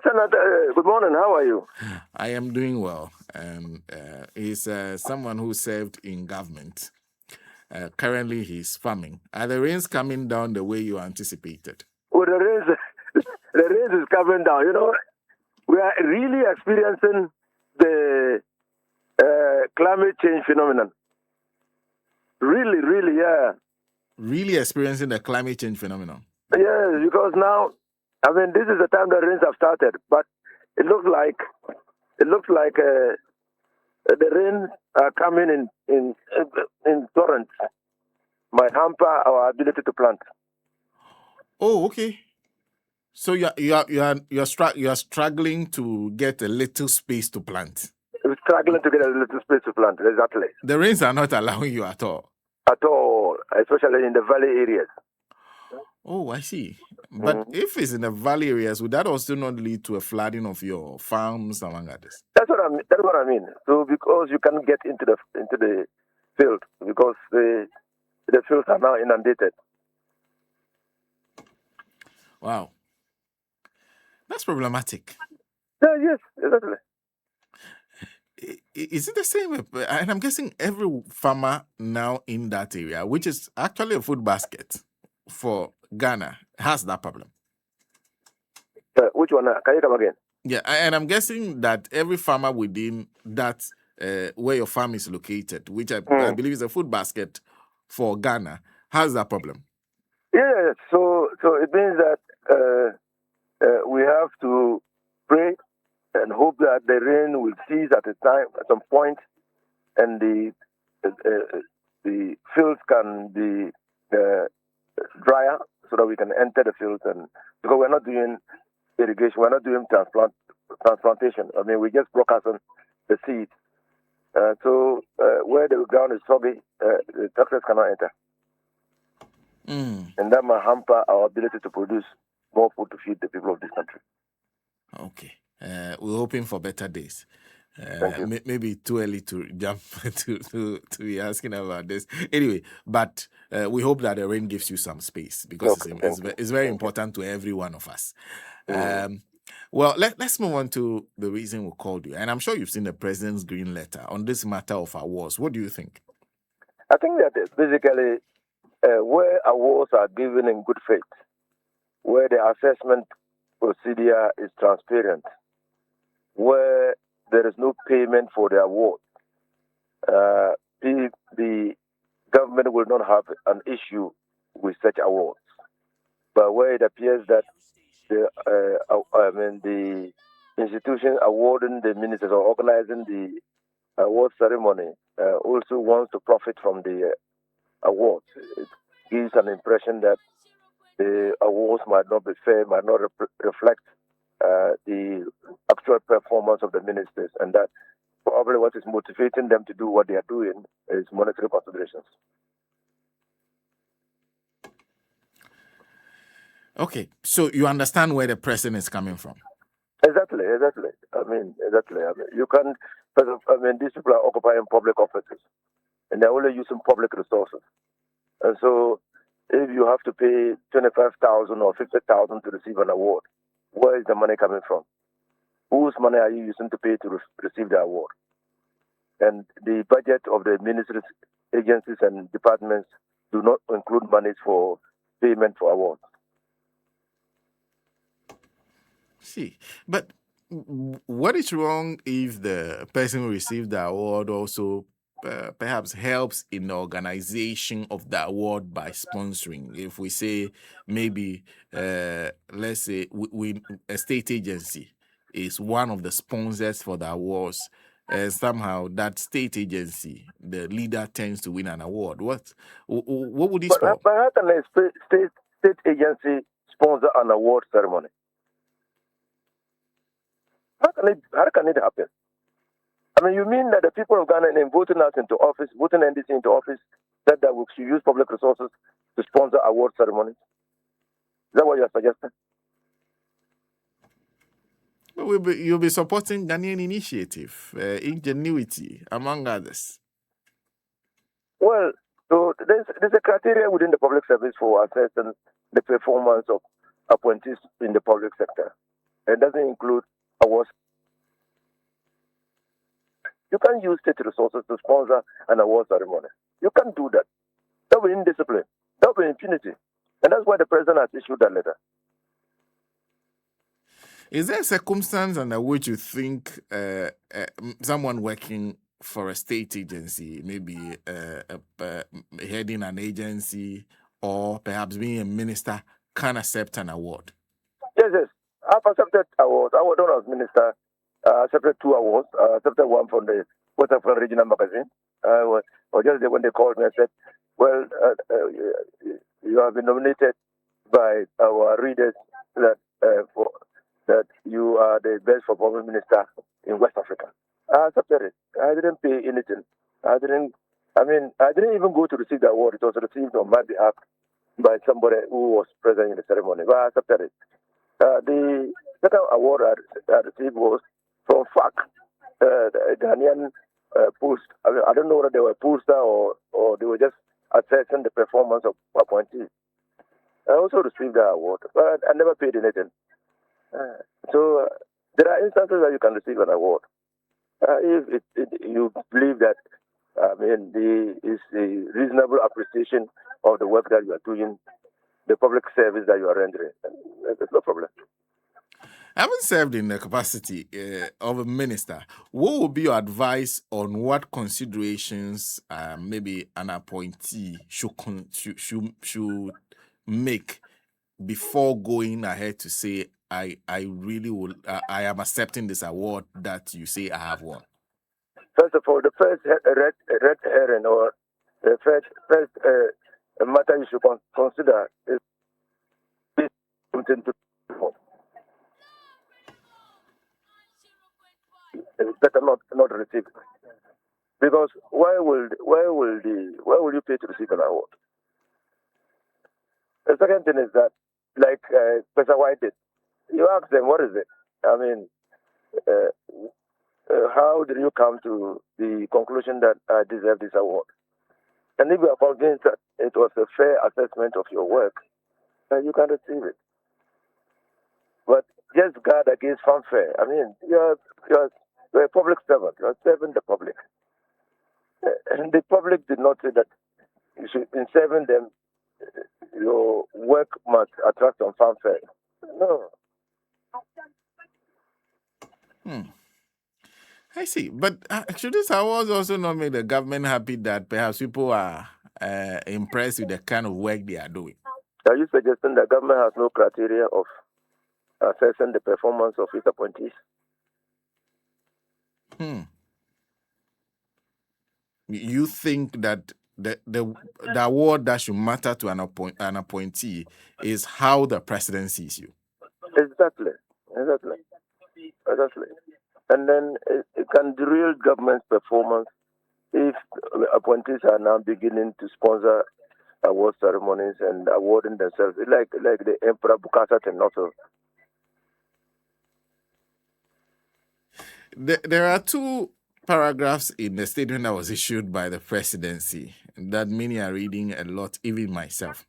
Senator, good morning. How are you? I am doing well. He's someone who served in government. Currently, he's farming. Are the rains coming down the way you anticipated? Well, the rain is coming down. You know, we are really experiencing the climate change phenomenon. Really, yeah. Really experiencing the climate change phenomenon? Yes, because now, I mean, this is the time the rains have started, but it looks like the rains are coming in torrents. Might hamper our ability to plant. Oh, okay. So you're struggling to get a little space to plant. We're struggling to get a little space to plant. Exactly. The rains are not allowing you at all. At all, especially in the valley areas. Oh, I see. But if it's in the valley areas, would that also not lead to a flooding of your farms, among others? That's what I mean. So because you can't get into the field because the fields are now inundated. Wow, that's problematic. Yes, exactly. Is it the same? And I'm guessing every farmer now in that area, which is actually a food basket for Ghana, has that problem. Which one? Can you come again? Yeah, and I'm guessing that every farmer within that where your farm is located, which I believe is a food basket for Ghana, has that problem. Yeah, so it means that we have to pray and hope that the rain will cease at some point, and the fields can be drier so that we can enter the fields. And because we're not doing irrigation, we're not doing transplantation. I mean, we just broadcasting the seed. So where the ground is soggy, the tractors cannot enter. And that might hamper our ability to produce more food to feed the people of this country. Okay. We're hoping for better days. Maybe too early to jump to be asking about this. Anyway, but we hope that the rain gives you some space because it's very important to every one of us. Well, let's move on to the reason we called you. And I'm sure you've seen the president's green letter on this matter of awards. What do you think? I think that basically where awards are given in good faith, where the assessment procedure is transparent, where there is no payment for the award, the government will not have an issue with such awards. But where it appears that the institution awarding the ministers or organizing the award ceremony also wants to profit from the awards, it gives an impression that the awards might not be fair, might not reflect the actual performance of the ministers, and that probably what is motivating them to do what they are doing is monetary considerations. Okay, so you understand where the president is coming from? Exactly. I mean, you can't. These people are occupying public offices, and they're only using public resources. And so, if you have to pay 25,000 or 50,000 to receive an award, where is the money coming from? Whose money are you using to pay to receive the award? And the budget of the ministries, agencies, and departments do not include monies for payment for awards. See, but what is wrong if the person who received the award also perhaps helps in the organization of the award by sponsoring? If we say maybe, let's say a state agency is one of the sponsors for the awards, somehow that state agency, the leader tends to win an award. What would this for? But how can a state agency sponsor an award ceremony? How can it happen? I mean, you mean that the people of Ghana, in voting us into office, voting NDC into office, said that we should use public resources to sponsor award ceremonies? Is that what you're suggesting? Well, you'll be supporting Ghanaian initiative, ingenuity, among others. Well, so there's a criteria within the public service for assessing the performance of appointees in the public sector. It doesn't include awards. You can't use state resources to sponsor an award ceremony. You can't do that. That will be indiscipline. That will be impunity. And that's why the president has issued that letter. Is there a circumstance under which you think someone working for a state agency, maybe heading an agency or perhaps being a minister, can accept an award? Yes, yes. I've accepted awards. I was as minister. Accepted 2 awards. Accepted one from the West African Regional Magazine. Or just when they called me and said, well, you have been nominated by our readers that you are the best performing minister in West Africa. I accepted it. I didn't pay anything. I didn't even go to receive the award. It was received on my behalf by somebody who was present in the ceremony. But I accepted it. The second award I received was from FAC, the Ghanaian Post. I don't know whether they were poster or they were just assessing the performance of appointees. I also received that award, but I never paid anything. So there are instances that you can receive an award if you believe that is a reasonable appreciation of the work that you are doing, the public service that you are rendering. There's no problem. Having served in the capacity of a minister, what would be your advice on what considerations maybe an appointee should make before going ahead to say, I really will, I am accepting this award that you say I have won? First of all, the first red herring or the first matter you should consider is something to. It's better not receive, because why will you pay to receive an award? The second thing is that, like Professor White did, you ask them, what is it? I mean, how did you come to the conclusion that I deserve this award? And if you are convinced that it was a fair assessment of your work, then you can receive it. But just guard against fanfare. I mean, you're a public servant. You're serving the public. And the public did not say that you should, in serving them, your work must attract some fanfare. No. I see. But should this awards also not make the government happy that perhaps people are impressed with the kind of work they are doing? Are you suggesting the government has no criteria of assessing the performance of its appointees? You think that the award that should matter to an appointee is how the president sees you? Exactly. And then it can derail government's performance if appointees are now beginning to sponsor award ceremonies and awarding themselves, like the Emperor Bukasa Tenoto. There are 2 paragraphs in the statement that was issued by the presidency that many are reading a lot, even myself.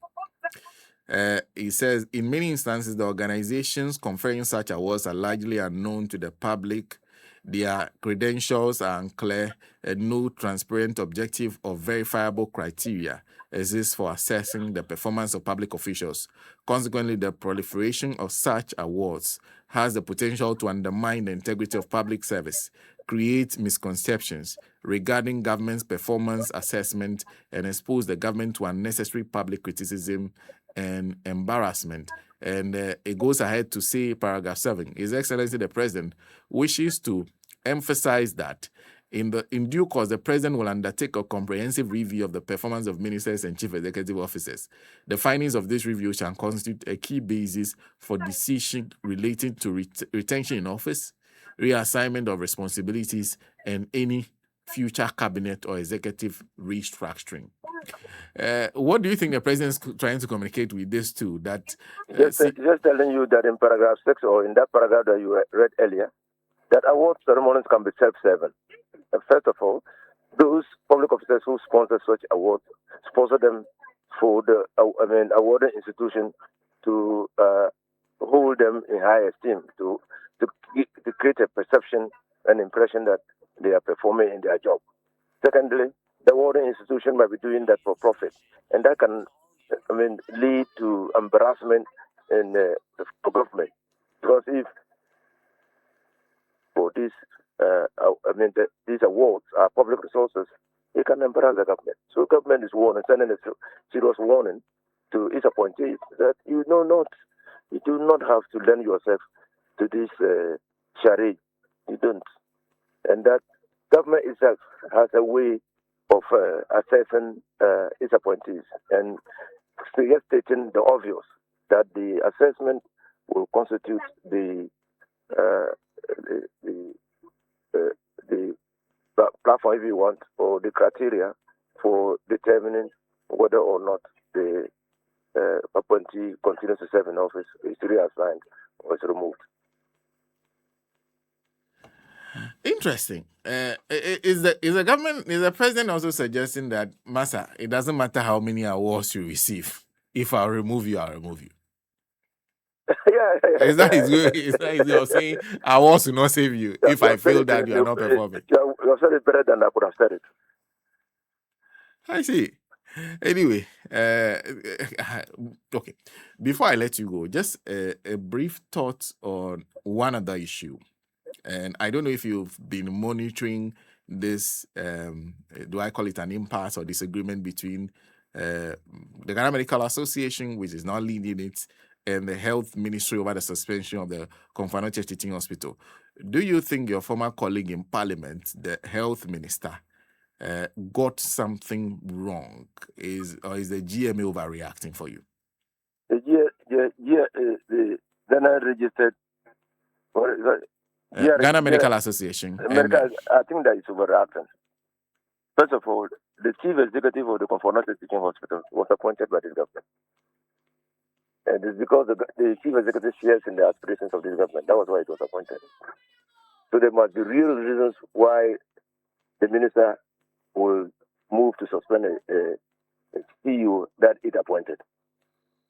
It says, in many instances, the organizations conferring such awards are largely unknown to the public. Their credentials are unclear, and no transparent, objective, or verifiable criteria exists for assessing the performance of public officials. Consequently, the proliferation of such awards has the potential to undermine the integrity of public service, create misconceptions regarding government's performance assessment, and expose the government to unnecessary public criticism and embarrassment. And it goes ahead to say, paragraph 7, His Excellency the President wishes to emphasize that in due course, the President will undertake a comprehensive review of the performance of ministers and chief executive officers. The findings of this review shall constitute a key basis for decision relating to retention in office, reassignment of responsibilities, and any future cabinet or executive restructuring. What do you think the president is trying to communicate with this too? That just telling you that in paragraph 6 or in that paragraph that you read earlier, that award ceremonies can be self-serving. First of all, those public officers who sponsor such awards sponsor them for the awarding institution to hold them in high esteem, to create a perception and impression that they are performing in their job. Secondly, the warden institution might be doing that for profit, and that can, lead to embarrassment in for government. Because if for these, these awards are public resources, it can embarrass the government. So government is warning, sending a serious warning to its appointees that you do not have to lend yourself to this charade. You don't, and that government itself has a way of assessing its appointees, and just stating the obvious that the assessment will constitute uh, the, the platform, if you want, or the criteria for determining whether or not the appointee continues to serve in office, is reassigned, or is removed. Interesting. Is the president also suggesting that, Massa, it doesn't matter how many awards you receive. If I remove you, I'll remove you. Is that you're saying awards will not save you if I feel that you are not performing? You have said it better than I could have said it. I see. Anyway, okay. Before I let you go, just a brief thought on one other issue. And I don't know if you've been monitoring this, do I call it an impasse or disagreement between the Ghana Medical Association, which is now leading it, and the Health Ministry over the suspension of the Konfano Teaching Hospital. Do you think your former colleague in Parliament, the Health Minister, got something wrong? Is the GMA overreacting for you? The Ghana registered. Ghana Medical Association. I think that is overreacting. First of all, the chief executive of the Konfano Teaching Hospital was appointed by the government. And it's because the chief executive shares in the aspirations of this government. That was why it was appointed. So there must be real reasons why the minister will move to suspend a CEO that it appointed.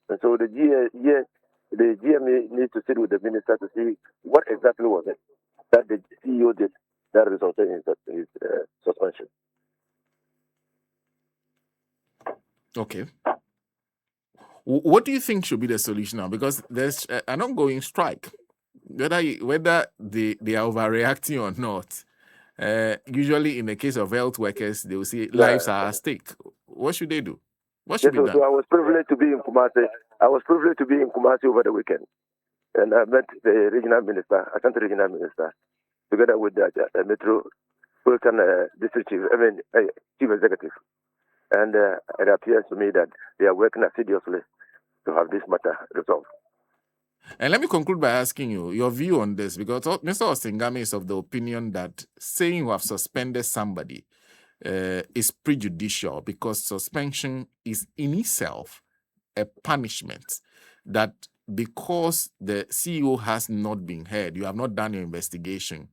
And so the GMA needs to sit with the minister to see what exactly was it that the CEO did that resulted in his suspension. Okay. What do you think should be the solution now? Because there's an ongoing strike. Whether they are overreacting or not, usually in the case of health workers, they will say lives are at stake. What should they do? What should be done? So I was privileged to be in Kumasi. Over the weekend, and I met the regional minister, Ashanti regional minister, together with the Metropolitan district chief, chief executive. And it appears to me that they are working assiduously to have this matter resolved. And let me conclude by asking you your view on this, because Mr. Osingame is of the opinion that saying you have suspended somebody is prejudicial, because suspension is in itself a punishment, that because the CEO has not been heard, you have not done your investigation,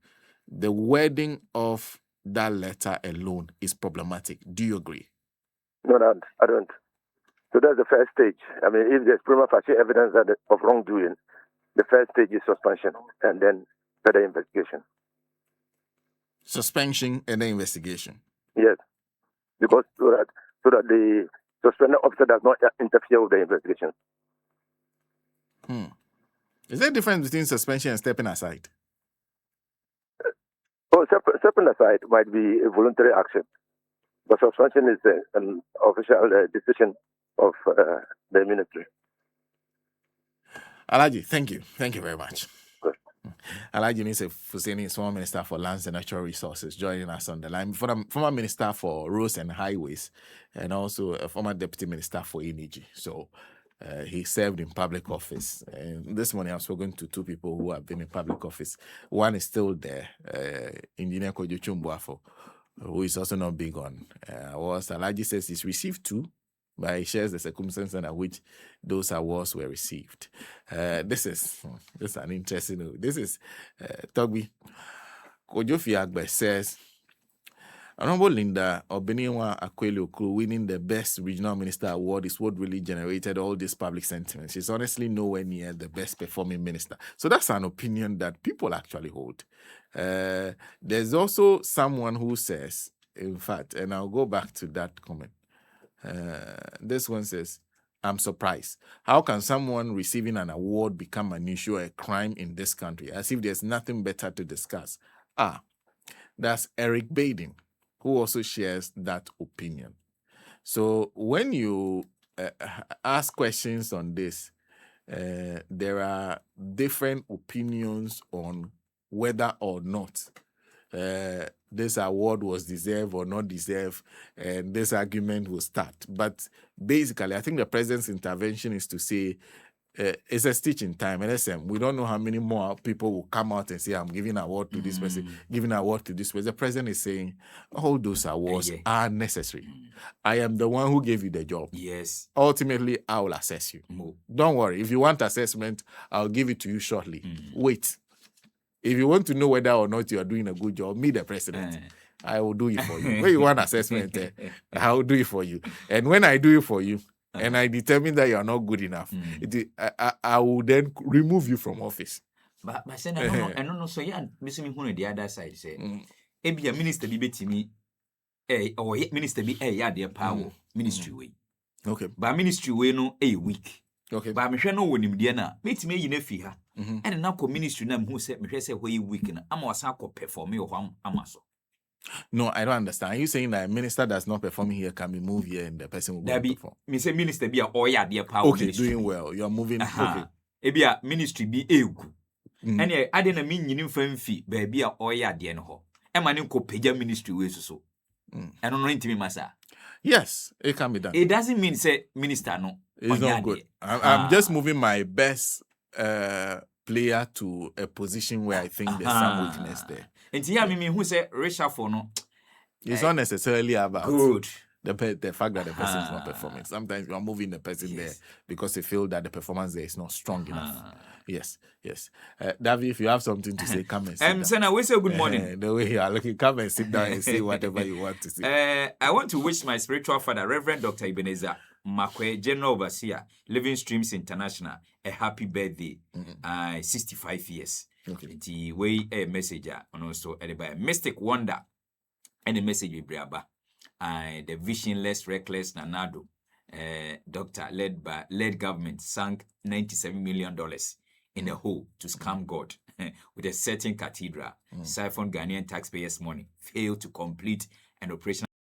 the wording of that letter alone is problematic. Do you agree? No, I don't. So that's the first stage. I mean, if there's prima facie evidence of wrongdoing, the first stage is suspension and then further investigation. Suspension and then investigation. Yes, because so that the suspended officer does not interfere with the investigation. Is there a difference between suspension and stepping aside? Stepping aside might be a voluntary action, but suspension is an official decision of the ministry. Alhaji, thank you. Thank you very much. Good. Alhaji Fuseini is former Minister for Lands and Natural Resources, joining us on the line. Former Minister for Roads and Highways, and also a former Deputy Minister for Energy. So he served in public office. And this morning I've spoken to two people who have been in public office. One is still there, Engineer Kojo Chumbuafo, who is also not big on awards. Alhaji says he's received 2, but he shares the circumstances under which those awards were received. This is an interesting. This is Togbi Kojo Fiagbe says, Honorable Linda Obeniwa Akweli-Okuru winning the Best Regional Minister Award is what really generated all this public sentiment. She's honestly nowhere near the best performing minister. So that's an opinion that people actually hold. There's also someone who says, in fact, and I'll go back to that comment. This one says, I'm surprised. How can someone receiving an award become an issue or a crime in this country, as if there's nothing better to discuss? That's Eric Baden, who also shares that opinion. So when you ask questions on this, there are different opinions on whether or not this award was deserved or not deserved, and this argument will start. But basically, I think the president's intervention is to say, it's a stitch in time. And we don't know how many more people will come out and say, I'm giving an award to this person, giving an award to this person. The president is saying, all those awards are necessary. I am the one who gave you the job. Yes. Ultimately, I will assess you. Don't worry. If you want assessment, I'll give it to you shortly. Wait. If you want to know whether or not you are doing a good job, meet the president. I will do it for you. When you want assessment, I will do it for you. And when I do it for you, and I determine that you are not good enough, I will then remove you from office. But saying I don't know. So yeah, missing me the other side say, be a minister be to me, or minister be their power ministry way. Okay. But ministry way no week. Okay. But I'm sure no one in Diana. Meet me in a fee and now ministry name who said me say way week and I'm was perform me or amaso. No, I don't understand. Are you saying that a minister that's not performing here can be moved here and the person will go perform? Me say minister be a dear power. Okay, ministry. Doing well. You're moving. Okay. Be a ministry be egu. And I didn't mean you fan fee, baby a oya dear no. And my name could pay ministry ways so. I don't know into me, massa. Yes, it can be done. It doesn't mean say minister no. It's not good. I'm just moving my best player to a position where I think there's some weakness there. And yeah, me who say reshuffle no. It's not necessarily about good. The fact that the person is not performing. Sometimes you are moving the person there because you feel that the performance there is not strong enough. Yes. David, if you have something to say, come and sit down. Senna, we say good morning. The way you are looking, come and sit down and say whatever you want to say. I want to wish my spiritual father, Reverend Dr. Ebenezer Makwe, General Overseer, Living Streams International, a happy birthday. 65 years. Okay. The way a messenger and also a mystic wonder and a message with Briaba. The visionless, reckless Nanado doctor led government sank $97 million in a hole to scam God with a certain cathedral, siphoned Ghanaian taxpayers' money, failed to complete an operation